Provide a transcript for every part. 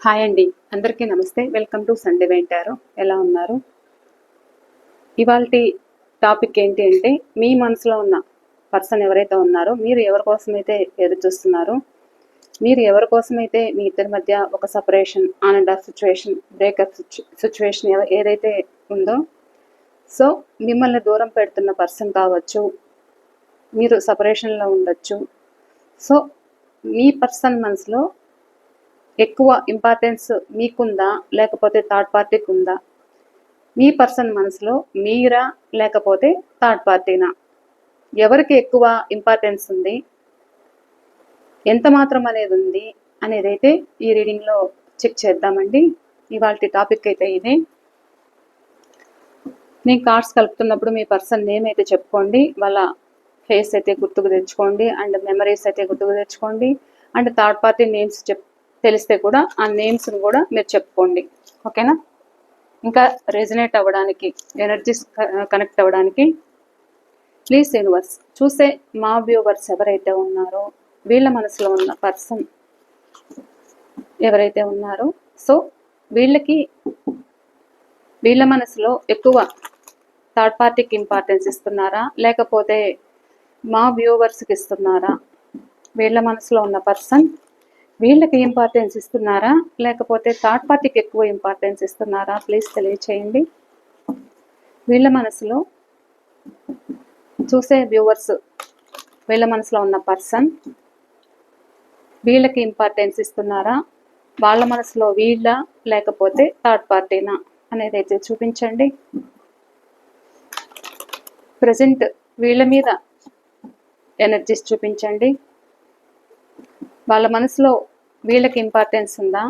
Hi అండి, అందరికీ నమస్తే. వెల్కమ్ టు సండే వెంటారు. ఎలా ఉన్నారు? ఇవాల్టి టాపిక్ ఏంటి అంటే, మీ మనసులో ఉన్న పర్సన్ ఎవరైతే ఉన్నారో, మీరు ఎవరి కోసమైతే ఎదురు చూస్తున్నారో, మీరు ఎవరి కోసమైతే మీ ఇద్దరి మధ్య ఒక separation, on and of situation, breakup situation ఏదైతే ఉందో, సో మిమ్మల్ని దూరం పెడుతున్న పర్సన్ కావచ్చు, మీరు సపరేషన్లో ఉండొచ్చు. సో మీ పర్సన్ మనసులో ఎక్కువ ఇంపార్టెన్స్ మీకుందా, లేకపోతే థర్డ్ పార్టీకి ఉందా? మీ పర్సన్ మనసులో మీరా, లేకపోతే థర్డ్ పార్టీనా? ఎవరికి ఎక్కువ ఇంపార్టెన్స్ ఉంది, ఎంత మాత్రం అనేది ఉంది అనేది అయితే ఈ రీడింగ్లో చెక్ చేద్దామండి. ఇవాళ టాపిక్ అయితే ఇదే. నేను కార్డ్స్ కలుపుతున్నప్పుడు మీ పర్సన్ నేమ్ అయితే చెప్పుకోండి, వాళ్ళ ఫేస్ అయితే గుర్తుకు తెచ్చుకోండి, అండ్ మెమరీస్ అయితే గుర్తుకు తెచ్చుకోండి, అండ్ థర్డ్ పార్టీ నేమ్స్ తెలిస్తే కూడా ఆ నేమ్స్ని కూడా మీరు చెప్పుకోండి, ఓకేనా? ఇంకా రెజనేట్ అవ్వడానికి, ఎనర్జీస్ కనెక్ట్ అవ్వడానికి ప్లీజ్ యూనివర్స్ చూసే మా వ్యూవర్స్ ఎవరైతే ఉన్నారో, వీళ్ళ మనసులో ఉన్న పర్సన్ ఎవరైతే ఉన్నారో, సో వీళ్ళ మనసులో ఎక్కువ థర్డ్ పార్టీకి ఇంపార్టెన్స్ ఇస్తున్నారా, లేకపోతే మా వ్యూవర్స్కి ఇస్తున్నారా? వీళ్ళ మనసులో ఉన్న పర్సన్ వీళ్ళకి ఇంపార్టెన్స్ ఇస్తున్నారా, లేకపోతే థర్డ్ పార్టీకి ఎక్కువ ఇంపార్టెన్స్ ఇస్తున్నారా? ప్లీజ్ తెలియచేయండి. వీళ్ళ మనసులో చూసే వ్యూవర్స్, వీళ్ళ మనసులో ఉన్న పర్సన్ వీళ్ళకి ఇంపార్టెన్స్ ఇస్తున్నారా, వాళ్ళ మనసులో వీళ్ళ, లేకపోతే థర్డ్ పార్టీనా అనేది అయితే చూపించండి. ప్రజెంట్ వీళ్ళ మీద ఎనర్జీస్ చూపించండి. వాళ్ళ మనసులో వీళ్ళకి ఇంపార్టెన్స్ ఉందా,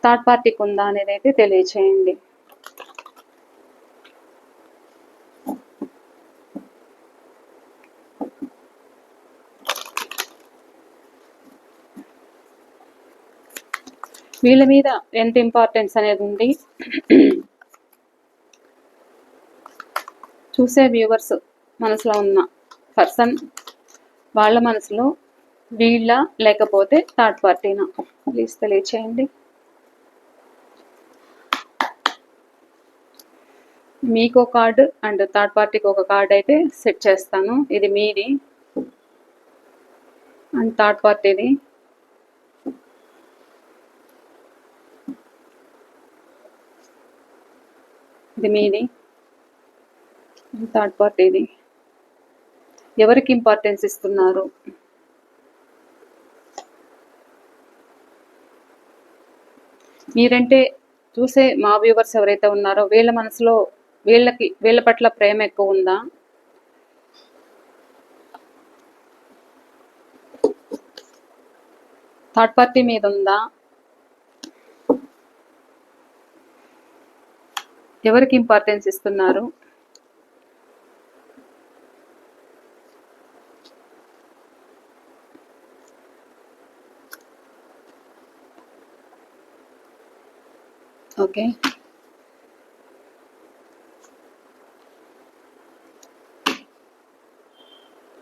థర్డ్ పార్టీకి ఉందా అనేది అయితే తెలియచేయండి. వీళ్ళ మీద ఎంత ఇంపార్టెన్స్ అనేది ఉంది. చూసే వ్యూవర్స్ మనసులో ఉన్న పర్సన్ వాళ్ళ మనసులో వీళ్ళ, లేకపోతే థర్డ్ పార్టీనా? ప్లీజ్ తెలియచేయండి. మీకు ఒక కార్డు అండ్ థర్డ్ పార్టీకి ఒక కార్డు అయితే సెట్ చేస్తాను. ఇది మీది అండ్ థర్డ్ పార్టీది. ఇది మీది థర్డ్ పార్టీది. ఎవరికి ఇంపార్టెన్స్ ఇస్తున్నారు? మీరంటే చూసే మా వ్యూవర్స్ ఎవరైతే ఉన్నారో, వీళ్ళ మనసులో వీళ్ళ పట్ల ప్రేమ ఎక్కువ ఉందా, థర్డ్ పార్టీ మీద ఉందా? ఎవరికి ఇంపార్టెన్స్ ఇస్తున్నారు? ఓకే,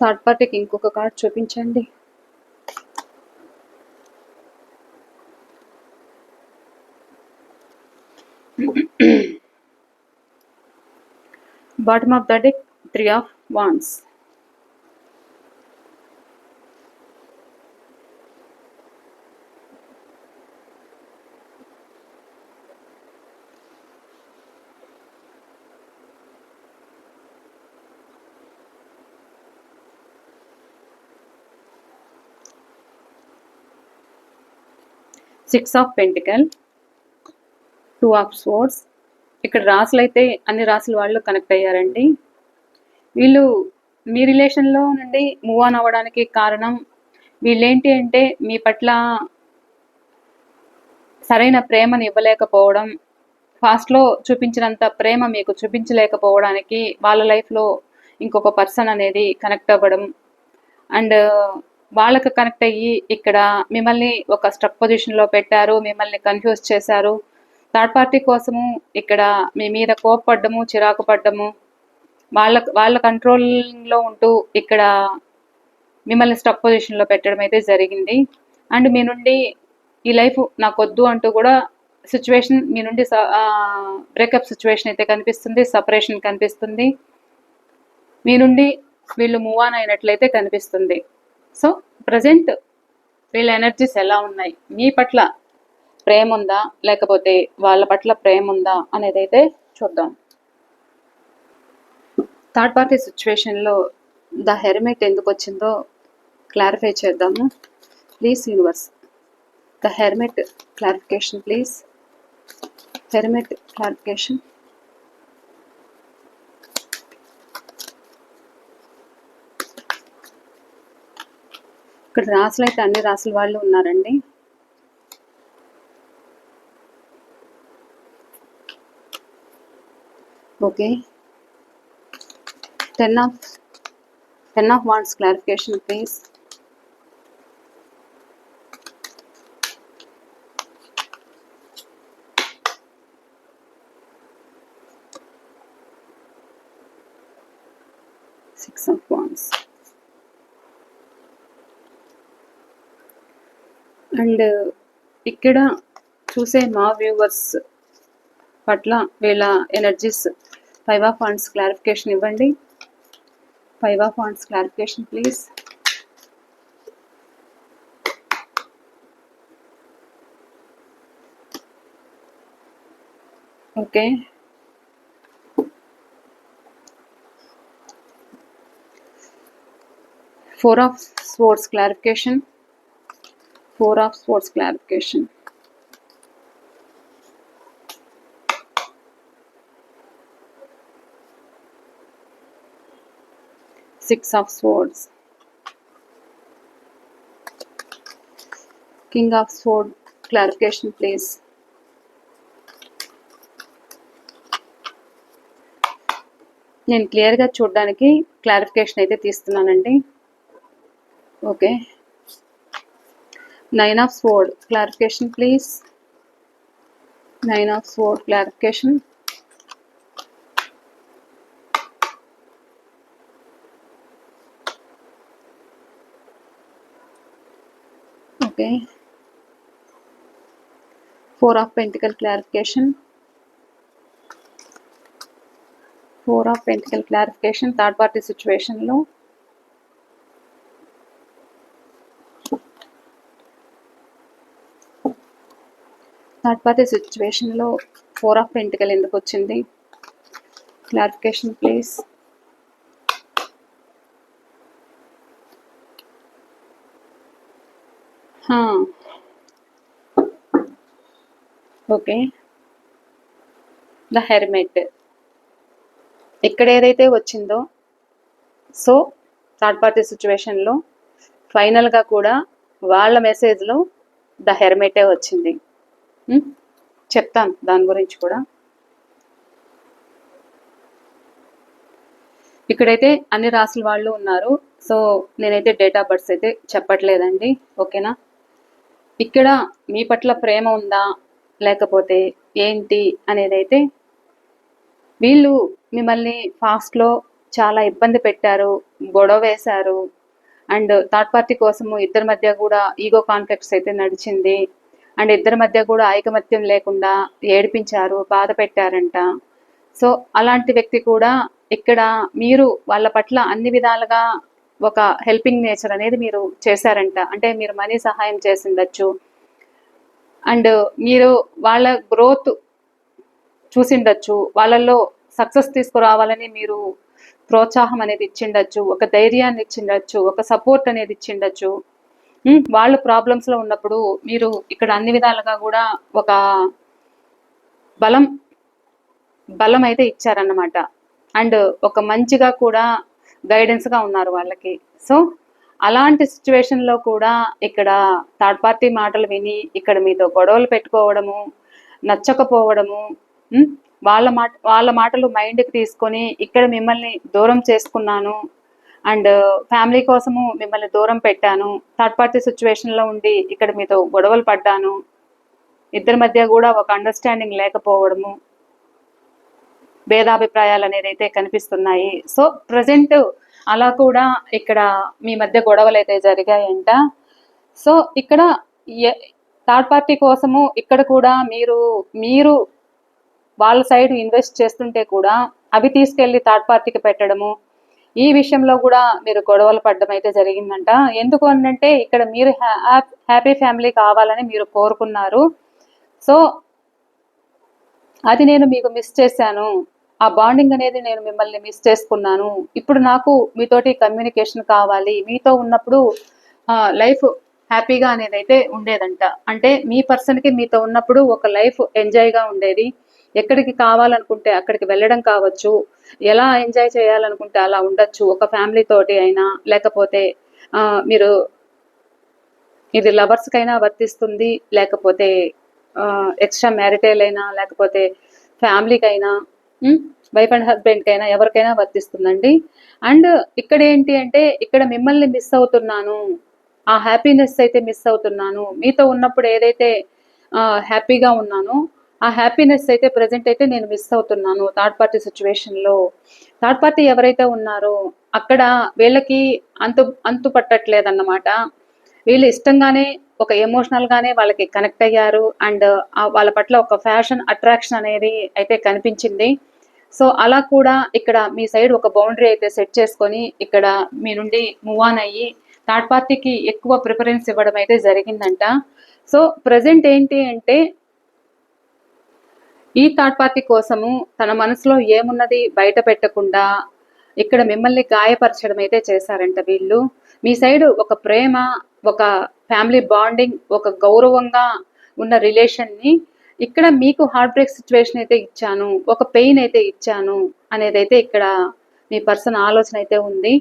థర్డ్ పార్టీకి ఇంకొక కార్డ్ చూపించండి. Bottom of the deck, 3 of Wands. Six of Pentacles, 2 of Swords. ఇక్కడ రాసులు అయితే అన్ని రాసుల వాళ్ళు కనెక్ట్ అయ్యారండి. వీళ్ళు మీ రిలేషన్లో నుండి మూవ్ ఆన్ అవ్వడానికి కారణం, వీళ్ళేంటి అంటే మీ పట్ల సరైన ప్రేమను ఇవ్వలేకపోవడం, ఫాస్ట్లో చూపించినంత ప్రేమ మీకు చూపించలేకపోవడానికి వాళ్ళ లైఫ్లో ఇంకొక పర్సన్ అనేది కనెక్ట్ అవ్వడం, అండ్ వాళ్ళకి కనెక్ట్ అయ్యి ఇక్కడ మిమ్మల్ని ఒక స్ట్రక్ పొజిషన్లో పెట్టారు, మిమ్మల్ని కన్ఫ్యూజ్ చేశారు. థర్డ్ పార్టీ కోసము ఇక్కడ మీ మీద కోప్పడ్డము, చిరాకు పడ్డము, వాళ్ళ కంట్రోల్లో ఉంటూ ఇక్కడ మిమ్మల్ని స్టక్ పొజిషన్లో పెట్టడం అయితే జరిగింది. అండ్ మీ నుండి ఈ లైఫ్ నాకు వద్దు అంటూ కూడా సిచ్యువేషన్ మీ నుండి బ్రేకప్ సిచ్యువేషన్ అయితే కనిపిస్తుంది, సపరేషన్ కనిపిస్తుంది. మీ నుండి వీళ్ళు మూవ్ ఆన్ అయినట్లయితే కనిపిస్తుంది. సో ప్రజెంట్ వీళ్ళ ఎనర్జీస్ ఎలా ఉన్నాయి, మీ పట్ల ప్రేమ ఉందా లేకపోతే వాళ్ళ పట్ల ప్రేమ ఉందా అనేది అయితే చూద్దాం. థర్డ్ పార్టీ సిచ్యువేషన్లో ద హెర్మిట్ ఎందుకు వచ్చిందో క్లారిఫై చేద్దాము. Please universe, the hermit clarification please. Hermit clarification. ఇక్కడ రాసులు అయితే అన్ని రాసుల వాళ్ళు ఉన్నారండి. Okay, ten of wands clarification please. Six of wands. And ఇక్కడ చూసే మా వ్యూవర్స్ పట్ల వీళ్ళ energies, five of wands clarification ఇవ్వండి. Five of wands clarification please. Okay, four of swords clarification. Four of Swords clarification. Six of Swords. King of Swords clarification please. నేను క్లియర్గా చూడడానికి clarification అయితే తీస్తున్నానండి. Okay, Nine of Swords clarification please. Nine of Swords clarification. Okay, Four of Pentacles clarification. Four of Pentacles clarification. Third party situation lo third party సిచ్యువేషన్లో four of pentacle ఎందుకు వచ్చింది, clarification please. Okay, the hermit ఇక్కడ ఏదైతే వచ్చిందో, so third party సిచ్యువేషన్లో ఫైనల్గా కూడా వాళ్ళ మెసేజ్లో ద హెర్మిటే వచ్చింది. చెప్తాను దాని గురించి కూడా. ఇక్కడైతే అన్ని రాసుల వాళ్ళు ఉన్నారు. సో నేనైతే డేట్ ఆఫ్ బర్త్స్ అయితే చెప్పట్లేదండి, ఓకేనా. ఇక్కడ మీ పట్ల ప్రేమ ఉందా లేకపోతే ఏంటి అనేది అయితే, వీళ్ళు మిమ్మల్ని ఫాస్ట్లో చాలా ఇబ్బంది పెట్టారు, గొడవ వేశారు. అండ్ థర్డ్ పార్టీ కోసము ఇద్దరి మధ్య కూడా ఈగో కాన్ఫ్లిక్ట్స్ అయితే నడిచింది. అండ్ ఇద్దరి మధ్య కూడా ఐకమత్యం లేకుండా ఏడిపించారు, బాధ పెట్టారంట. సో అలాంటి వ్యక్తి కూడా ఇక్కడ మీరు వాళ్ళ పట్ల అన్ని విధాలుగా ఒక హెల్పింగ్ నేచర్ అనేది మీరు చేశారంట. అంటే మీరు మనీ సహాయం చేసిండొచ్చు, అండ్ మీరు వాళ్ళ గ్రోత్ చూసిండొచ్చు, వాళ్ళల్లో సక్సెస్ తీసుకురావాలని మీరు ప్రోత్సాహం అనేది ఇచ్చిండొచ్చు, ఒక ధైర్యాన్ని ఇచ్చిండొచ్చు, ఒక సపోర్ట్ అనేది ఇచ్చిండొచ్చు. వాళ్ళు ప్రాబ్లమ్స్లో ఉన్నప్పుడు మీరు ఇక్కడ అన్ని విధాలుగా కూడా ఒక బలం అయితే ఇచ్చారన్నమాట. అండ్ ఒక మంచిగా కూడా గైడెన్స్గా ఉన్నారు వాళ్ళకి. సో అలాంటి సిచ్యువేషన్లో కూడా ఇక్కడ థర్డ్ పార్టీ మాటలు విని ఇక్కడ మీతో గొడవలు పెట్టుకోవడము, నచ్చకపోవడము, వాళ్ళ మాటలు మైండ్కి తీసుకొని ఇక్కడ మిమ్మల్ని దూరం చేసుకున్నాను, అండ్ ఫ్యామిలీ కోసము మిమ్మల్ని దూరం పెట్టాను, థర్డ్ పార్టీ సిచ్యువేషన్లో ఉండి ఇక్కడ మీతో గొడవలు పడ్డాను, ఇద్దరి మధ్య కూడా ఒక అండర్స్టాండింగ్ లేకపోవడము, భేదాభిప్రాయాలు అనేది అయితే కనిపిస్తున్నాయి. సో ప్రజెంట్ అలా కూడా ఇక్కడ మీ మధ్య గొడవలు అయితే జరిగాయంట. సో ఇక్కడ థర్డ్ పార్టీ కోసము ఇక్కడ కూడా మీరు మీరు వాళ్ళ సైడ్ ఇన్వెస్ట్ చేస్తుంటే కూడా అవి తీసుకెళ్లి థర్డ్ పార్టీకి పెట్టడము, ఈ విషయంలో కూడా మీరు గొడవలు పడడం అయితే జరిగిందంట. ఎందుకు అంటే ఇక్కడ మీరు హ్యాపీ ఫ్యామిలీ కావాలని మీరు కోరుకున్నారు. సో అది నేను మీకు మిస్ చేశాను, ఆ బాండింగ్ అనేది నేను మిమ్మల్ని మిస్ చేసుకున్నాను. ఇప్పుడు నాకు మీతోటి కమ్యూనికేషన్ కావాలి, మీతో ఉన్నప్పుడు లైఫ్ హ్యాపీగా అనేది అయితే ఉండేదంట. అంటే మీ పర్సన్కి మీతో ఉన్నప్పుడు ఒక లైఫ్ ఎంజాయ్గా ఉండేది. ఎక్కడికి కావాలనుకుంటే అక్కడికి వెళ్ళడం కావచ్చు, ఎలా ఎంజాయ్ చేయాలనుకుంటే అలా ఉండొచ్చు, ఒక ఫ్యామిలీ తోటి అయినా, లేకపోతే మీరు ఇది లవర్స్కైనా వర్తిస్తుంది, లేకపోతే ఎక్స్ట్రా మ్యారిటైల్ అయినా, లేకపోతే ఫ్యామిలీకైనా, వైఫ్ అండ్ హస్బెండ్కైనా, ఎవరికైనా వర్తిస్తుందండి. అండ్ ఇక్కడ ఏంటి అంటే ఇక్కడ మిమ్మల్ని మిస్ అవుతున్నాను, ఆ హ్యాపీనెస్ అయితే మిస్ అవుతున్నాను. మీతో ఉన్నప్పుడు ఏదైతే హ్యాపీగా ఉన్నానో ఆ హ్యాపీనెస్ అయితే ప్రజెంట్ అయితే నేను మిస్ అవుతున్నాను థర్డ్ పార్టీ సిచ్యువేషన్లో. థర్డ్ పార్టీ ఎవరైతే ఉన్నారో అక్కడ వీళ్ళకి అంతు పట్టట్లేదన్నమాట. వీళ్ళు ఇష్టంగానే ఒక ఎమోషనల్గానే వాళ్ళకి కనెక్ట్ అయ్యారు. అండ్ వాళ్ళ పట్ల ఒక ఫ్యాషన్ అట్రాక్షన్ అనేది అయితే కనిపించింది. సో అలా కూడా ఇక్కడ మీ సైడ్ ఒక బౌండరీ అయితే సెట్ చేసుకొని ఇక్కడ మీ నుండి మూవ్ ఆన్ అయ్యి థర్డ్ పార్టీకి ఎక్కువ ప్రిఫరెన్స్ ఇవ్వడం అయితే జరిగిందంట. సో ప్రజెంట్ ఏంటి అంటే ఈ థర్డ్ పార్టీ కోసము తన మనసులో ఏమున్నది బయట పెట్టకుండా ఇక్కడ మిమ్మల్ని గాయపరచడం అయితే చేశారంట వీళ్ళు. మీ సైడ్ ఒక ప్రేమ, ఒక ఫ్యామిలీ బాండింగ్, ఒక గౌరవంగా ఉన్న రిలేషన్ని ఇక్కడ మీకు హార్ట్ బ్రేక్ సిచ్యువేషన్ అయితే ఇచ్చాను, ఒక పెయిన్ అయితే ఇచ్చాను అనేది అయితే ఇక్కడ మీ పర్సన్ ఆలోచన అయితే ఉంది.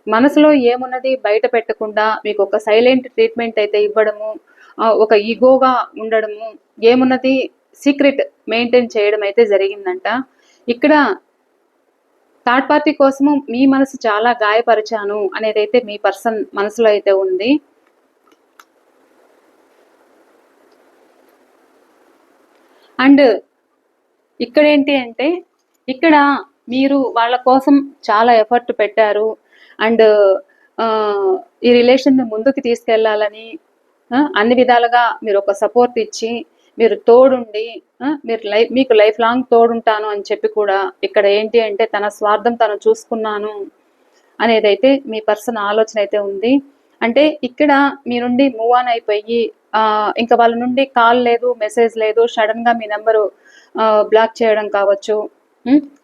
మనసులో ఏమున్నది బయట పెట్టకుండా మీకు ఒక సైలెంట్ ట్రీట్మెంట్ అయితే ఇవ్వడము, ఒక ఈగోగా ఉండడము, ఏమున్నది సీక్రెట్ మెయింటైన్ చేయడం అయితే జరిగిందంట. ఇక్కడ థర్డ్ పార్టీ కోసము మీ మనసు చాలా గాయపరిచాను అనేది అయితే మీ పర్సన్ మనసులో అయితే ఉంది. అండ్ ఇక్కడ ఏంటి అంటే ఇక్కడ మీరు వాళ్ళ కోసం చాలా ఎఫర్ట్ పెట్టారు. అండ్ ఈ రిలేషన్ని ముందుకు తీసుకెళ్లాలని అన్ని విధాలుగా మీరు ఒక సపోర్ట్ ఇచ్చి మీరు తోడుండి మీకు లైఫ్ లాంగ్ తోడుంటాను అని చెప్పి కూడా ఇక్కడ ఏంటి అంటే తన స్వార్థం తను చూసుకున్నాను అనేదైతే మీ పర్సన్ ఆలోచన అయితే ఉంది. అంటే ఇక్కడ మీ నుండి మూవ్ ఆన్ అయిపోయి ఇంకా వాళ్ళ నుండి కాల్ లేదు, మెసేజ్ లేదు, సడన్గా మీ నెంబరు బ్లాక్ చేయడం కావచ్చు,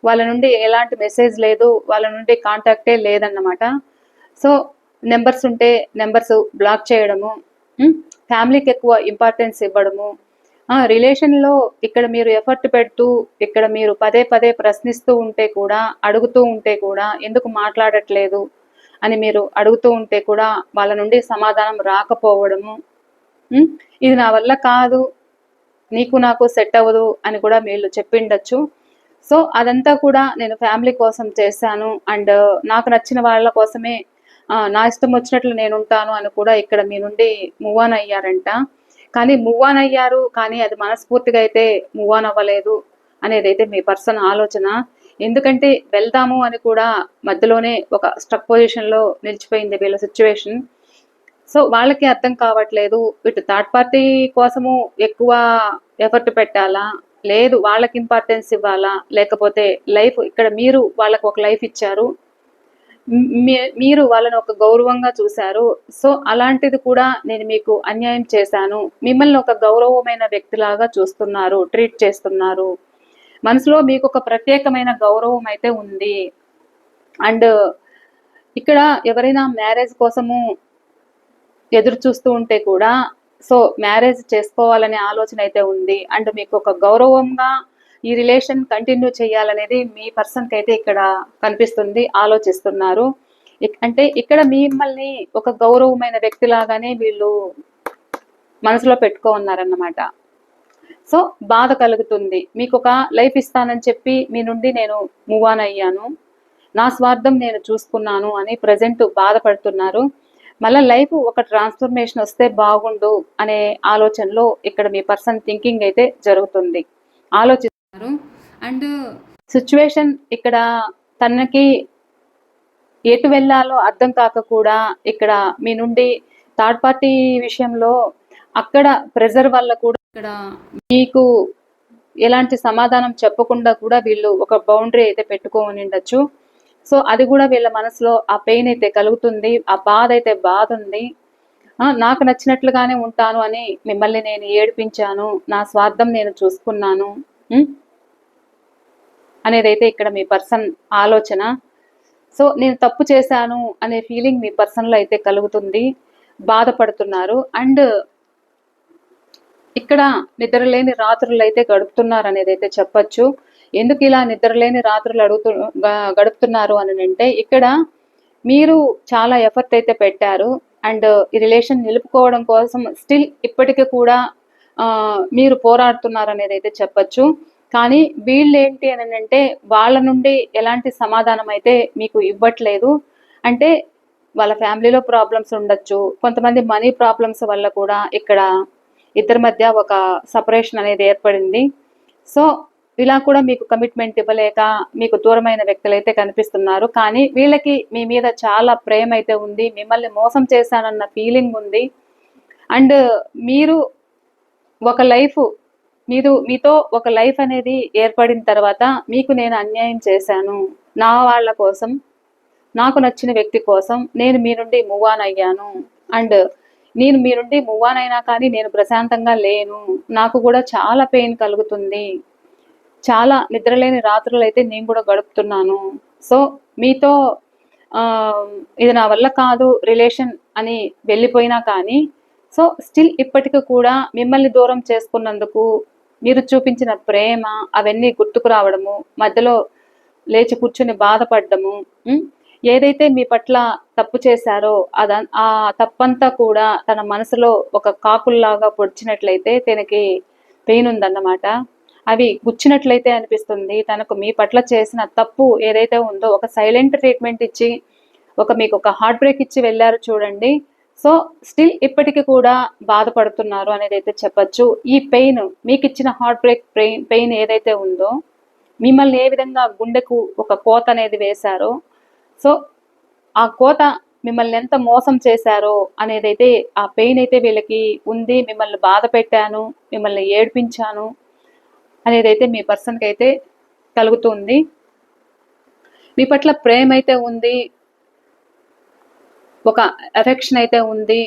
వాళ్ళ నుండి ఎలాంటి మెసేజ్ లేదు, వాళ్ళ నుండి కాంటాక్టే లేదన్నమాట. సో నెంబర్స్ ఉంటే నెంబర్స్ బ్లాక్ చేయడము, ఫ్యామిలీకి ఎక్కువ ఇంపార్టెన్స్ ఇవ్వడము, రిలేషన్లో ఇక్కడ మీరు ఎఫర్ట్ పెడుతూ ఇక్కడ మీరు పదే పదే ప్రశ్నిస్తూ ఉంటే కూడా, అడుగుతూ ఉంటే కూడా ఎందుకు మాట్లాడట్లేదు అని మీరు అడుగుతూ ఉంటే కూడా వాళ్ళ నుండి సమాధానం రాకపోవడము, ఇది నా వల్ల కాదు, నీకు నాకు సెట్ అవ్వదు అని కూడా వీళ్ళు చెప్పిండొచ్చు. సో అదంతా కూడా నేను ఫ్యామిలీ కోసం చేశాను అండ్ నాకు నచ్చిన వాళ్ళ కోసమే నా ఇష్టం వచ్చినట్లు నేను ఉంటాను అని కూడా ఇక్కడ మీ నుండి మూవ్ ఆన్ అయ్యారంట. కానీ మూవ్ ఆన్ అయ్యారు, కానీ అది మనస్ఫూర్తిగా అయితే మూవ్ ఆన్ అవ్వలేదు అనేది అయితే మీ పర్సన్ ఆలోచన. ఎందుకంటే వెళ్దాము అని కూడా మధ్యలోనే ఒక స్ట్రక్ పొజిషన్లో నిలిచిపోయింది వీళ్ళ సిచ్యువేషన్. సో వాళ్ళకి అర్థం కావట్లేదు, ఇటు థర్డ్ పార్టీ కోసము ఎక్కువ ఎఫర్ట్ పెట్టాలా, లేదు వాళ్ళకి ఇంపార్టెన్స్ ఇవ్వాలా, లేకపోతే లైఫ్ ఇక్కడ మీరు వాళ్ళకు ఒక లైఫ్ ఇచ్చారు, మీరు వాళ్ళని ఒక గౌరవంగా చూశారు. సో అలాంటిది కూడా నేను మీకు అన్యాయం చేశాను, మిమ్మల్ని ఒక గౌరవమైన వ్యక్తిలాగా చూస్తున్నారు, ట్రీట్ చేస్తున్నారు, మనసులో మీకు ఒక ప్రత్యేకమైన గౌరవం అయితే ఉంది. అండ్ ఇక్కడ ఎవరైనా మ్యారేజ్ కోసము ఎదురు చూస్తూ ఉంటే కూడా సో మ్యారేజ్ చేసుకోవాలనే ఆలోచన అయితే ఉంది. అండ్ మీకు ఒక గౌరవంగా ఈ రిలేషన్ కంటిన్యూ చేయాలనేది మీ పర్సన్కి అయితే ఇక్కడ కనిపిస్తుంది, ఆలోచిస్తున్నారు. అంటే ఇక్కడ మిమ్మల్ని ఒక గౌరవమైన వ్యక్తిలాగానే వీళ్ళు మనసులో పెట్టుకోన్నారన్నమాట. సో బాధ కలుగుతుంది, మీకు ఒక లైఫ్ ఇస్తానని చెప్పి మీ నుండి నేను మూవ్ ఆన్ అయ్యాను, నా స్వార్థం నేను చూసుకున్నాను అని ప్రజెంట్ బాధపడుతున్నారు. మళ్ళీ లైఫ్ ఒక ట్రాన్స్ఫర్మేషన్ వస్తే బాగుండు అనే ఆలోచనలో ఇక్కడ మీ పర్సన్ థింకింగ్ అయితే జరుగుతుంది, ఆలోచిస్తున్నారు. అండ్ సిచ్యువేషన్ ఇక్కడ తనకి ఎటు వెళ్ళాలో అర్థం కాక కూడా ఇక్కడ మీ నుండి థర్డ్ పార్టీ విషయంలో అక్కడ ప్రెజర్ వల్ల కూడా ఇక్కడ మీకు ఎలాంటి సమాధానం చెప్పకుండా కూడా వీళ్ళు ఒక బౌండరీ అయితే పెట్టుకొని ఉండొచ్చు. సో అది కూడా వీళ్ళ మనసులో ఆ పెయిన్ అయితే కలుగుతుంది, ఆ బాధ అయితే బాధ ఉంది. నాకు నచ్చినట్లుగానే ఉంటాను అని మిమ్మల్ని నేను ఏడిపించాను, నా స్వార్థం నేను చూసుకున్నాను అనేదైతే ఇక్కడ మీ పర్సన్ ఆలోచన. సో నేను తప్పు చేశాను అనే ఫీలింగ్ మీ పర్సన్లో అయితే కలుగుతుంది, బాధపడుతున్నారు. అండ్ ఇక్కడ నిద్రలేని రాత్రులు అయితే గడుపుతున్నారు అనేది అయితే చెప్పచ్చు. ఎందుకు ఇలా నిద్రలేని రాత్రులు గడుపుతున్నారు అని అంటే, ఇక్కడ మీరు చాలా ఎఫర్ట్ అయితే పెట్టారు అండ్ ఈ రిలేషన్ నిలుపుకోవడం కోసం స్టిల్ ఇప్పటికీ కూడా మీరు పోరాడుతున్నారు అనేది అయితే చెప్పచ్చు. కానీ వీళ్ళు ఏంటి అని అంటే, వాళ్ళ నుండి ఎలాంటి సమాధానం అయితే మీకు ఇవ్వట్లేదు. అంటే వాళ్ళ ఫ్యామిలీలో ప్రాబ్లమ్స్ ఉండొచ్చు, కొంతమంది మనీ ప్రాబ్లమ్స్ వల్ల కూడా ఇక్కడ ఇద్దరి మధ్య ఒక సపరేషన్ అనేది ఏర్పడింది. సో ఇలా కూడా మీకు కమిట్మెంట్ ఇవ్వలేక మీకు దూరమైన వ్యక్తులు అయితే కనిపిస్తున్నారు. కానీ వీళ్ళకి మీ మీద చాలా ప్రేమ అయితే ఉంది, మిమ్మల్ని మోసం చేశానన్న ఫీలింగ్ ఉంది. అండ్ మీరు ఒక లైఫ్ మీతో ఒక లైఫ్ అనేది ఏర్పడిన తర్వాత మీకు నేను అన్యాయం చేశాను, నా వాళ్ళ కోసం, నాకు నచ్చిన వ్యక్తి కోసం నేను మీ నుండి మూవ్ ఆన్ అయ్యాను. అండ్ నేను మీ నుండి మూవ్ ఆన్ అయినా కానీ నేను ప్రశాంతంగా లేను, నాకు కూడా చాలా పెయిన్ కలుగుతుంది, చాలా నిద్రలేని రాత్రులు అయితే నేను కూడా గడుపుతున్నాను. సో మీతో ఇది నా వల్ల కాదు రిలేషన్ అని వెళ్ళిపోయినా కానీ, సో స్టిల్ ఇప్పటికీ కూడా మిమ్మల్ని దూరం చేసుకున్నందుకు మీరు చూపించిన ప్రేమ అవన్నీ గుర్తుకు రావడము, మధ్యలో లేచి కూర్చొని బాధపడ్డము, ఏదైతే మీ పట్ల తప్పు చేశారో ఆ తప్పంతా కూడా తన మనసులో ఒక కాకుల్లాగా పొడిచినట్లయితే తనకి పెయిన్ ఉందన్నమాట. అవి గుచ్చినట్లయితే అనిపిస్తుంది. తనకు మీ పట్ల చేసిన తప్పు ఏదైతే ఉందో ఒక సైలెంట్ ట్రీట్మెంట్ ఇచ్చి మీకు ఒక హార్ట్ బ్రేక్ ఇచ్చి వెళ్ళారు చూడండి. సో స్టిల్ ఇప్పటికీ కూడా బాధపడుతున్నారు అనేది అయితే చెప్పచ్చు. ఈ పెయిన్, మీకు ఇచ్చిన హార్ట్ బ్రేక్ పెయిన్ ఏదైతే ఉందో, మిమ్మల్ని ఏ విధంగా గుండెకు ఒక కోత అనేది వేశారో, సో ఆ కోత మిమ్మల్ని ఎంత మోసం చేశారో అనేది అయితే ఆ పెయిన్ అయితే వీళ్ళకి ఉంది. మిమ్మల్ని బాధ పెట్టాను, మిమ్మల్ని ఏడ్పించాను అనేది అయితే మీ పర్సన్కి అయితే కలుగుతుంది. మీ పట్ల ప్రేమ అయితే ఉంది, ఒక ఎఫెక్షన్ అయితే ఉంది,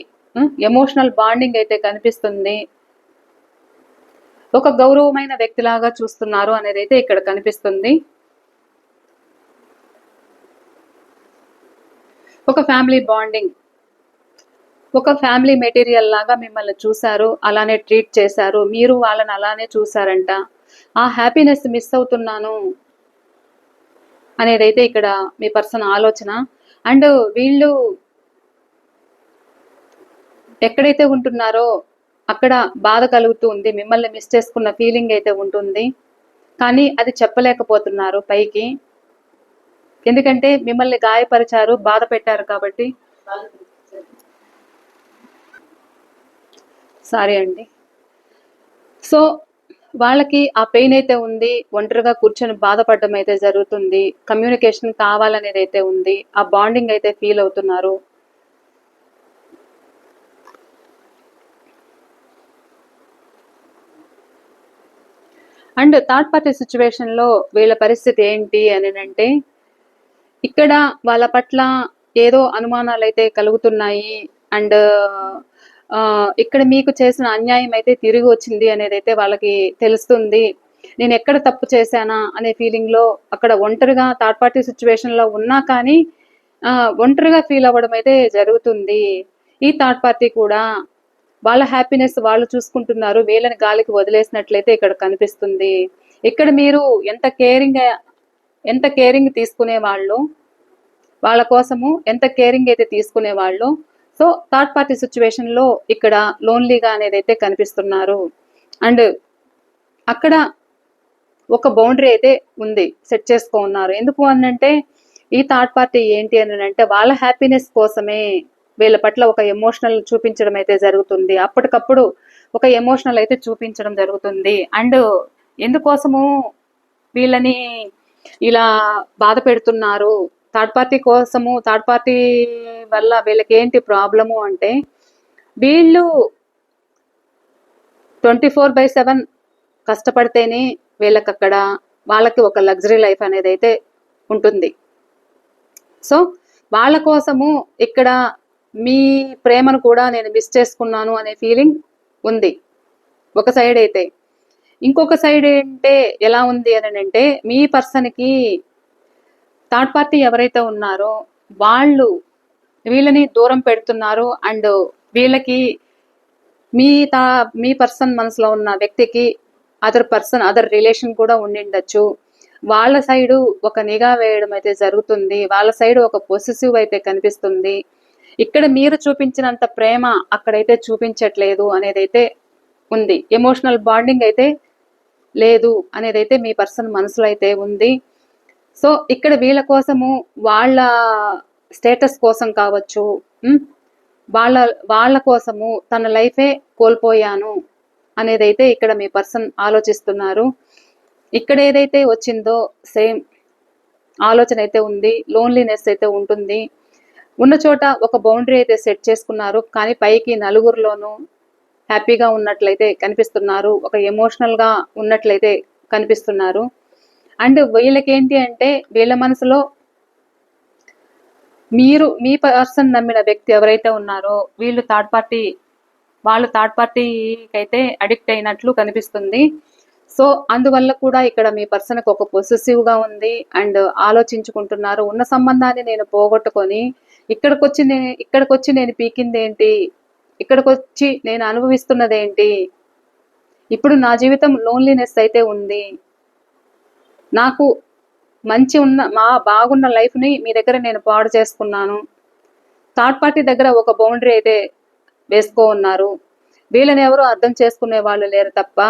ఎమోషనల్ బాండింగ్ అయితే కనిపిస్తుంది, ఒక గౌరవమైన వ్యక్తిలాగా చూస్తున్నారు అనేది అయితే ఇక్కడ కనిపిస్తుంది. ఒక ఫ్యామిలీ బాండింగ్, ఒక ఫ్యామిలీ మెటీరియల్ లాగా మిమ్మల్ని చూశారు, అలానే ట్రీట్ చేశారు, మీరు వాళ్ళని అలానే చూసారంట. ఆ హ్యాపీనెస్ మిస్ అవుతున్నాను అనేదైతే ఇక్కడ మీ పర్సన్ ఆలోచన. అండ్ వీళ్ళు ఎక్కడైతే ఉంటున్నారో అక్కడ బాధ కలుగుతూ ఉంది, మిమ్మల్ని మిస్ చేసుకున్న ఫీలింగ్ అయితే ఉంటుంది. కానీ అది చెప్పలేకపోతున్నారు పైకి, ఎందుకంటే మిమ్మల్ని గాయపరిచారు, బాధ పెట్టారు కాబట్టి. సారీ అండి. సో వాళ్ళకి ఆ పెయిన్ అయితే ఉంది, ఒంటరిగా కూర్చొని బాధపడడం అయితే జరుగుతుంది, కమ్యూనికేషన్ కావాలనేది అయితే ఉంది, ఆ బాండింగ్ అయితే ఫీల్ అవుతున్నారు. అండ్ థర్డ్ పార్టీ సిచ్యువేషన్లో వీళ్ళ పరిస్థితి ఏంటి అని అంటే, ఇక్కడ వాళ్ళ పట్ల ఏదో అనుమానాలు అయితే కలుగుతున్నాయి. అండ్ ఇక్కడ మీకు చేసిన అన్యాయం అయితే తిరిగి వచ్చింది అనేది అయితే వాళ్ళకి తెలుస్తుంది. నేను ఎక్కడ తప్పు చేశానా అనే ఫీలింగ్లో అక్కడ ఒంటరిగా థర్డ్ పార్టీ సిచ్యువేషన్లో ఉన్నా కానీ ఒంటరిగా ఫీల్ అవ్వడం అయితే జరుగుతుంది. ఈ థర్డ్ పార్టీ కూడా వాళ్ళ హ్యాపీనెస్ వాళ్ళు చూసుకుంటున్నారు, వీళ్ళని గాలికి వదిలేసినట్లయితే ఇక్కడ కనిపిస్తుంది. ఇక్కడ మీరు ఎంత కేరింగ్ తీసుకునే వాళ్ళు, వాళ్ళ కోసము ఎంత కేరింగ్ అయితే తీసుకునే వాళ్ళు. సో థర్డ్ పార్టీ సిచ్యువేషన్లో ఇక్కడ లోన్లీగా అనేది అయితే కనిపిస్తున్నారు. అండ్ అక్కడ ఒక బౌండరీ అయితే ఉంది, సెట్ చేసుకున్నారు. ఎందుకు అనంటే ఈ థర్డ్ పార్టీ ఏంటి అని అంటే వాళ్ళ హ్యాపీనెస్ కోసమే వీళ్ళ పట్ల ఒక ఎమోషనల్ చూపించడం అయితే జరుగుతుంది, అప్పటికప్పుడు ఒక ఎమోషనల్ అయితే చూపించడం జరుగుతుంది. అండ్ ఎందుకోసము వీళ్ళని ఇలా బాధ పెడుతున్నారు, థర్డ్ పార్టీ కోసము, థర్డ్ పార్టీ వల్ల వీళ్ళకి ఏంటి ప్రాబ్లము అంటే, వీళ్ళు 24/7 కష్టపడితేనే వీళ్ళకక్కడ వాళ్ళకి ఒక లగ్జరీ లైఫ్ అనేది అయితే ఉంటుంది. సో వాళ్ళ కోసము ఇక్కడ మీ ప్రేమను కూడా నేను మిస్ చేసుకున్నాను అనే ఫీలింగ్ ఉంది ఒక సైడ్ అయితే. ఇంకొక సైడ్ ఏంటే ఎలా ఉంది అని అంటే, మీ పర్సన్కి థర్డ్ పార్టీ ఎవరైతే ఉన్నారో వాళ్ళు వీళ్ళని దూరం పెడుతున్నారు. అండ్ వీళ్ళకి మీ పర్సన్ మనసులో ఉన్న వ్యక్తికి అదర్ రిలేషన్ కూడా ఉండిండొచ్చు. వాళ్ళ సైడు ఒక నిఘా వేయడం అయితే జరుగుతుంది. వాళ్ళ సైడు ఒక పొసెసివ్ అయితే కనిపిస్తుంది. ఇక్కడ మీరు చూపించినంత ప్రేమ అక్కడైతే చూపించట్లేదు అనేదైతే ఉంది. ఎమోషనల్ బాండింగ్ అయితే లేదు అనేదైతే మీ పర్సన్ మనసులో అయితే ఉంది. సో ఇక్కడ వీళ్ళ కోసము వాళ్ళ స్టేటస్ కోసం కావచ్చు, వాళ్ళ వాళ్ళ కోసము తన లైఫే కోల్పోయాను అనేదైతే ఇక్కడ మీ పర్సన్ ఆలోచిస్తున్నారు. ఇక్కడ ఏదైతే వచ్చిందో సేమ్ ఆలోచన అయితే ఉంది. లోన్లీనెస్ అయితే ఉంటుంది. ఉన్న చోట ఒక బౌండరీ అయితే సెట్ చేసుకున్నారు. కానీ పైకి నలుగురిలోనూ హ్యాపీగా ఉన్నట్లయితే కనిపిస్తున్నారు. ఒక ఎమోషనల్గా ఉన్నట్లయితే కనిపిస్తున్నారు. అండ్ వీళ్ళకేంటి అంటే వీళ్ళ మనసులో మీ పర్సన్ నమ్మిన వ్యక్తి ఎవరైతే ఉన్నారో వాళ్ళు థర్డ్ పార్టీకి అయితే అడిక్ట్ అయినట్లు కనిపిస్తుంది. సో అందువల్ల కూడా ఇక్కడ మీ పర్సన్కి ఒక పొసెసివ్గా ఉంది. అండ్ ఆలోచించుకుంటున్నారు, ఉన్న సంబంధాన్ని నేను పోగొట్టుకొని ఇక్కడికొచ్చి నేను పీకిందేంటి, ఇక్కడికొచ్చి నేను అనుభవిస్తున్నదేంటి, ఇప్పుడు నా జీవితం లోన్లీనెస్ అయితే ఉంది, నాకు బాగున్న లైఫ్ని మీ దగ్గర నేను పాడు చేసుకున్నాను. థర్డ్ పార్టీ దగ్గర ఒక బౌండరీ అయితే వేసుకో ఉన్నారు. వీళ్ళని ఎవరు అర్థం చేసుకునే వాళ్ళు లేరు తప్ప,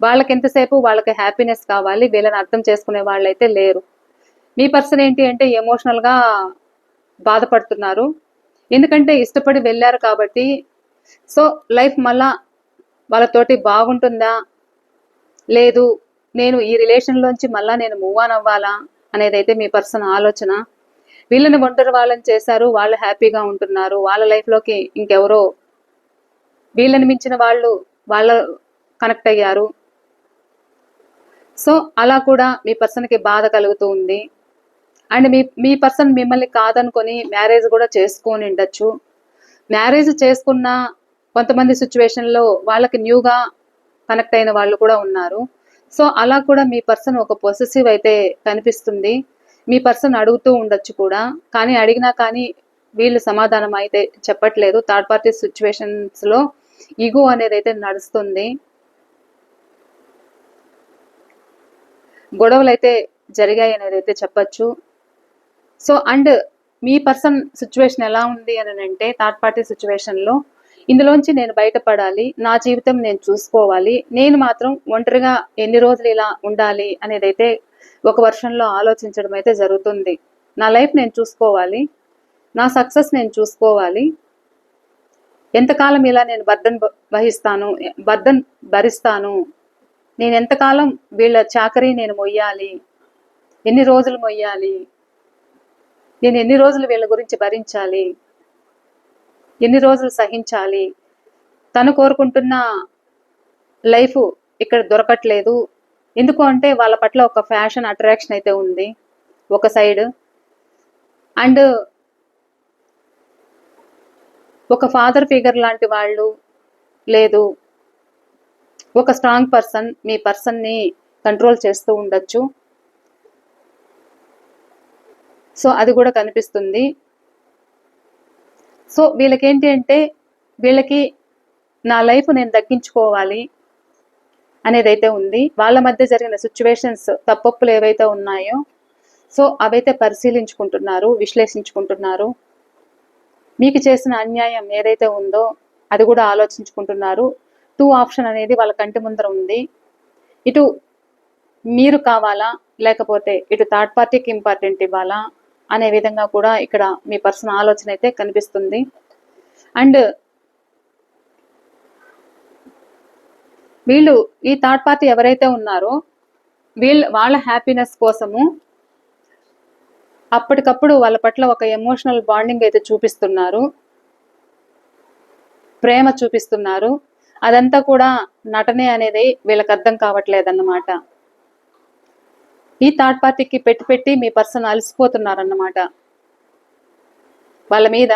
వాళ్ళకి ఎంతసేపు వాళ్ళకి హ్యాపీనెస్ కావాలి, వీళ్ళని అర్థం చేసుకునే వాళ్ళు అయితే లేరు. మీ పర్సన్ ఏంటి అంటే ఎమోషనల్గా బాధపడుతున్నారు. ఎందుకంటే ఇష్టపడి వెళ్ళారు కాబట్టి. సో లైఫ్ మళ్ళా వాళ్ళతోటి బాగుంటుందా, లేదు నేను ఈ రిలేషన్లోంచి మళ్ళా నేను మూవ్ ఆన్ అవ్వాలా అనేది అయితే మీ పర్సన్ ఆలోచన. వీళ్ళని ఒంటరి వాళ్ళని చేశారు, వాళ్ళు హ్యాపీగా ఉంటున్నారు. వాళ్ళ లైఫ్లోకి ఇంకెవరో వీళ్ళని మించిన వాళ్ళ కనెక్ట్ అయ్యారు. సో అలా కూడా మీ పర్సన్కి బాధ కలుగుతూ ఉంది. అండ్ మీ పర్సన్ మిమ్మల్ని కాదనుకొని మ్యారేజ్ కూడా చేసుకొని ఉండొచ్చు. మ్యారేజ్ చేసుకున్న కొంతమంది సిచ్యువేషన్లో వాళ్ళకి న్యూగా కనెక్ట్ అయిన వాళ్ళు కూడా ఉన్నారు. సో అలా కూడా మీ పర్సన్ ఒక పొసెసివ్ అయితే కనిపిస్తుంది. మీ పర్సన్ అడుగుతూ ఉండొచ్చు కూడా, కానీ అడిగినా కానీ వీళ్ళు సమాధానం అయితే చెప్పట్లేదు. థర్డ్ పార్టీ సిచ్యువేషన్స్లో ఈగో అనేది అయితే నడుస్తుంది. గొడవలు అయితే జరిగాయి అనేది అయితే చెప్పచ్చు. So and me person situation ఎలా ఉంది అని అంటే, థర్డ్ పార్టీ సిచ్యువేషన్లో ఇందులోంచి నేను బయటపడాలి, నా జీవితం నేను చూసుకోవాలి, నేను మాత్రం ఒంటరిగా ఎన్ని రోజులు ఇలా ఉండాలి అనేది అయితే ఒక వర్షంలో ఆలోచించడం అయితే జరుగుతుంది. నా లైఫ్ నేను చూసుకోవాలి, నా సక్సెస్ నేను చూసుకోవాలి, ఎంతకాలం ఇలా నేను బర్డన్ భరిస్తాను, నేను ఎంతకాలం వీళ్ళ చాకరీ నేను మొయ్యాలి, ఎన్ని రోజులు మొయ్యాలి, నేను ఎన్ని రోజులు వీళ్ళ గురించి భరించాలి, ఎన్ని రోజులు సహించాలి, తను కోరుకుంటున్న లైఫ్ ఇక్కడ దొరకట్లేదు. ఎందుకు అంటే వాళ్ళ పట్ల ఒక ఫ్యాషన్ అట్రాక్షన్ అయితే ఉంది ఒక సైడ్. అండ్ ఒక ఫాదర్ ఫిగర్ లాంటి వాళ్ళు లేదు, ఒక స్ట్రాంగ్ పర్సన్ మీ పర్సన్ని కంట్రోల్ చేస్తూ ఉండొచ్చు. సో అది కూడా కనిపిస్తుంది. సో వీళ్ళకేంటి అంటే వీళ్ళకి నా లైఫ్ నేను దక్కించుకోవాలి అనేదైతే ఉంది. వాళ్ళ మధ్య జరిగిన సిచ్యువేషన్స్ తప్పొప్పులు ఏవైతే ఉన్నాయో సో అవైతే పరిశీలించుకుంటున్నారు, విశ్లేషించుకుంటున్నారు. మీకు చేసిన అన్యాయం ఏదైతే ఉందో అది కూడా ఆలోచించుకుంటున్నారు. 2 ఆప్షన్ అనేది వాళ్ళ కంటి ముందర ఉంది. ఇటు మీరు కావాలా, లేకపోతే ఇటు థర్డ్ పార్టీకి ఇంపార్టెంట్ ఇవ్వాలా అనే విధంగా కూడా ఇక్కడ మీ పర్సన్ ఆలోచన అయితే కనిపిస్తుంది. అండ్ వీళ్ళు ఈ థర్డ్ పార్టీ ఎవరైతే ఉన్నారో వాళ్ళ హ్యాపీనెస్ కోసము అప్పటికప్పుడు వాళ్ళ పట్ల ఒక ఎమోషనల్ బాండింగ్ అయితే చూపిస్తున్నారు, ప్రేమ చూపిస్తున్నారు. అదంతా కూడా నటనే అనేది వీళ్ళకి అర్థం కావట్లేదన్నమాట. ఈ థర్డ్ పార్టీకి పెట్టి మీ పర్సన్ అలసిపోతున్నారన్నమాట. వాళ్ళ మీద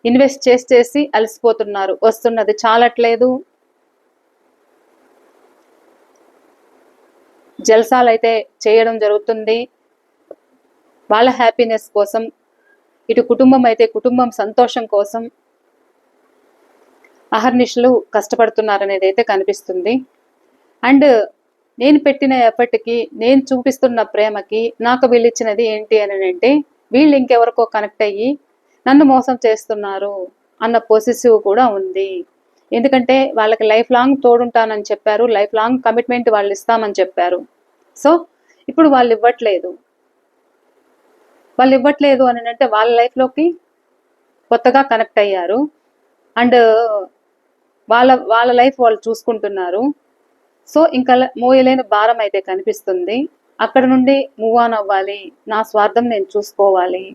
ఇన్వెస్ట్ చేసి అలసిపోతున్నారు. వస్తున్నది చాలట్లేదు. జల్సాలు అయితే చేయడం జరుగుతుంది వాళ్ళ హ్యాపీనెస్ కోసం. ఇటు కుటుంబం అయితే కుటుంబం సంతోషం కోసం అహర్నిశలు కష్టపడుతున్నారనేది అయితే కనిపిస్తుంది. అండ్ నేను పెట్టిన ఎఫర్ట్కి, నేను చూపిస్తున్న ప్రేమకి నాకు వీళ్ళు ఇచ్చినది ఏంటి అని అంటే, వీళ్ళు ఇంకెవరికో కనెక్ట్ అయ్యి నన్ను మోసం చేస్తున్నారు అన్న పొసెసివ్ కూడా ఉంది. ఎందుకంటే వాళ్ళకి లైఫ్ లాంగ్ తోడుంటానని చెప్పారు, లైఫ్ లాంగ్ కమిట్మెంట్ వాళ్ళు ఇస్తామని చెప్పారు. సో ఇప్పుడు వాళ్ళు ఇవ్వట్లేదు అని అంటే వాళ్ళ లైఫ్లోకి కొత్తగా కనెక్ట్ అయ్యారు. అండ్ వాళ్ళ లైఫ్ వాళ్ళు చూసుకుంటున్నారు. సో ఇంకా మోయలేని భారం అయితే కనిపిస్తుంది. అక్కడ నుండి మూవ్ ఆన్ అవ్వాలి, నా స్వార్థం నేను చూసుకోవాలి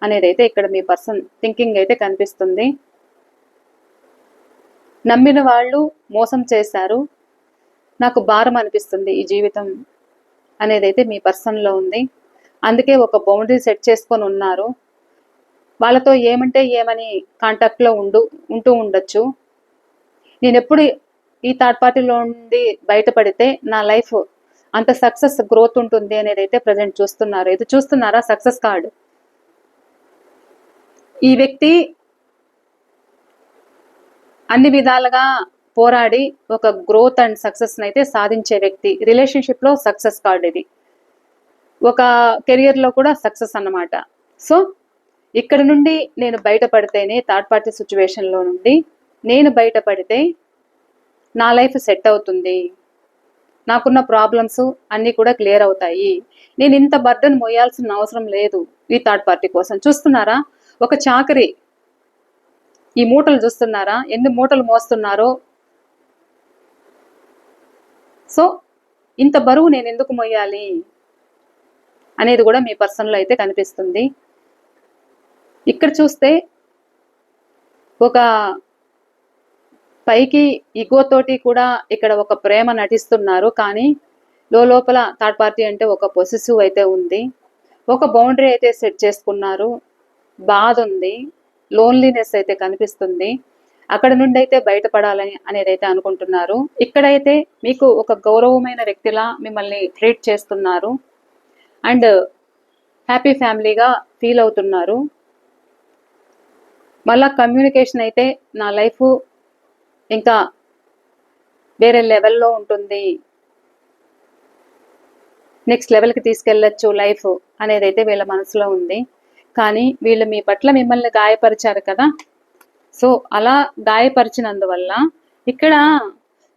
అనేది అయితే ఇక్కడ మీ పర్సన్ థింకింగ్ అయితే కనిపిస్తుంది. నమ్మిన వాళ్ళు మోసం చేశారు, నాకు భారం అనిపిస్తుంది ఈ జీవితం అనేది అయితే మీ పర్సన్లో ఉంది. అందుకే ఒక బౌండరీ సెట్ చేసుకొని ఉన్నారు. వాళ్ళతో ఏమంటే ఏమని కాంటాక్ట్లో ఉంటూ ఉండొచ్చు. నేను ఎప్పుడు ఈ థర్డ్ పార్టీలో నుండి బయటపడితే నా లైఫ్ అంత సక్సెస్ గ్రోత్ ఉంటుంది అనేది అయితే ప్రజెంట్ చూస్తున్నారు. ఇది చూస్తున్నారా సక్సెస్ కార్డు. ఈ వ్యక్తి అన్ని విధాలుగా పోరాడి ఒక గ్రోత్ అండ్ సక్సెస్ అయితే సాధించే వ్యక్తి. రిలేషన్షిప్ లో సక్సెస్ కార్డ్ ఇది, ఒక కెరియర్ లో కూడా సక్సెస్ అన్నమాట. సో ఇక్కడ నుండి నేను బయటపడితేనే, థర్డ్ పార్టీ సిచ్యువేషన్ లో నుండి నేను బయటపడితే నా లైఫ్ సెట్ అవుతుంది, నాకున్న ప్రాబ్లమ్స్ అన్నీ కూడా క్లియర్ అవుతాయి, నేను ఇంత బర్డన్ మోయాల్సిన అవసరం లేదు ఈ థర్డ్ పార్టీ కోసం. చూస్తున్నారా ఒక చాకరీ, ఈ మూటలు చూస్తున్నారా ఎన్ని మూటలు మోస్తున్నారో. సో ఇంత బరువు నేను ఎందుకు మోయాలి అనేది కూడా మీ పర్సన్లో అయితే కనిపిస్తుంది. ఇక్కడ చూస్తే ఒక పైకి ఈగోతోటి కూడా ఇక్కడ ఒక ప్రేమ నటిస్తున్నారు, కానీ లోపల థర్డ్ పార్టీ అంటే ఒక పొసెసివ్ అయితే ఉంది. ఒక బౌండరీ అయితే సెట్ చేసుకున్నారు, బాధ ఉంది, లోన్లీనెస్ అయితే కనిపిస్తుంది. అక్కడ నుండి అయితే బయటపడాలని అనేది అయితే అనుకుంటున్నారు. ఇక్కడైతే మీకు ఒక గౌరవమైన వ్యక్తిలా మిమ్మల్ని ట్రీట్ చేస్తున్నారు అండ్ హ్యాపీ ఫ్యామిలీగా ఫీల్ అవుతున్నారు. మళ్ళా కమ్యూనికేషన్ అయితే నా లైఫ్ ఇంకా వేరే లెవెల్లో ఉంటుంది, నెక్స్ట్ లెవెల్కి తీసుకెళ్ళచ్చు లైఫ్ అనేది అయితే వీళ్ళ మనసులో ఉంది. కానీ వీళ్ళు మీ పట్ల మిమ్మల్ని గాయపరిచారు కదా, సో అలా గాయపరిచినందువల్ల ఇక్కడ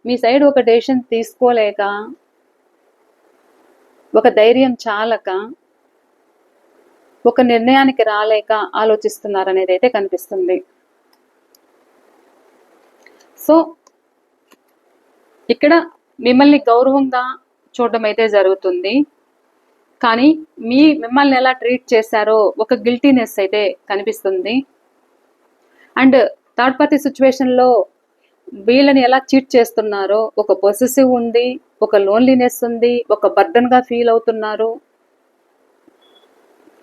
మీ సైడ్ ఒక డెసిషన్ తీసుకోలేక, ఒక ధైర్యం చాలక, ఒక నిర్ణయానికి రాలేక ఆలోచిస్తున్నారు అనేది అయితే కనిపిస్తుంది. సో ఇక్కడ మిమ్మల్ని గౌరవంగా చూడడం అయితే జరుగుతుంది, కానీ మిమ్మల్ని ఎలా ట్రీట్ చేశారో ఒక గిల్టీనెస్ అయితే కనిపిస్తుంది. అండ్ థర్డ్ పార్టీ సిచ్యువేషన్లో వీళ్ళని ఎలా చీట్ చేస్తున్నారో ఒక పొసెసివ్ ఉంది, ఒక లోన్లీనెస్ ఉంది, ఒక బర్డన్గా ఫీల్ అవుతున్నారు.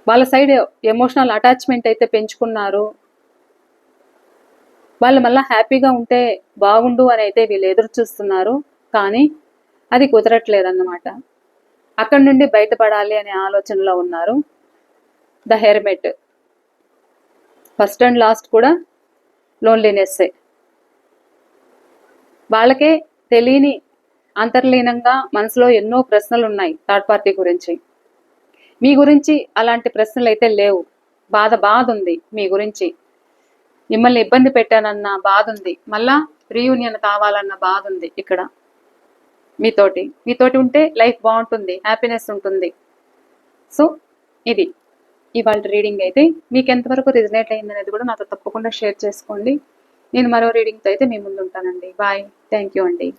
వాళ్ళ సైడ్ ఎమోషనల్ అటాచ్మెంట్ అయితే పెంచుకున్నారు. వాళ్ళు మళ్ళీ హ్యాపీగా ఉంటే బాగుండు అని అయితే వీళ్ళు ఎదురు చూస్తున్నారు, కానీ అది కుదరట్లేదన్నమాట. అక్కడి నుండి బయటపడాలి అనే ఆలోచనలో ఉన్నారు. The hermit, first and last కూడా లోన్లీనెస్సే. వాళ్ళకే తెలియని అంతర్లీనంగా మనసులో ఎన్నో ప్రశ్నలు ఉన్నాయి థర్డ్ పార్టీ గురించి. మీ గురించి అలాంటి ప్రశ్నలు అయితే లేవు. బాధ ఉంది మీ గురించి, మిమ్మల్ని ఇబ్బంది పెట్టానన్న బాధ ఉంది, మళ్ళా రీయూనియన్ కావాలన్న బాధ ఉంది. ఇక్కడ మీతోటి ఉంటే లైఫ్ బాగుంటుంది, హ్యాపీనెస్ ఉంటుంది. సో ఇది ఇవాళ రీడింగ్ అయితే మీకు ఎంతవరకు రిజనేట్ అయింది అనేది కూడా నాతో తప్పకుండా షేర్ చేసుకోండి. నేను మరో రీడింగ్తో అయితే మీ ముందు ఉంటానండి. బాయ్, థ్యాంక్ యూ అండి.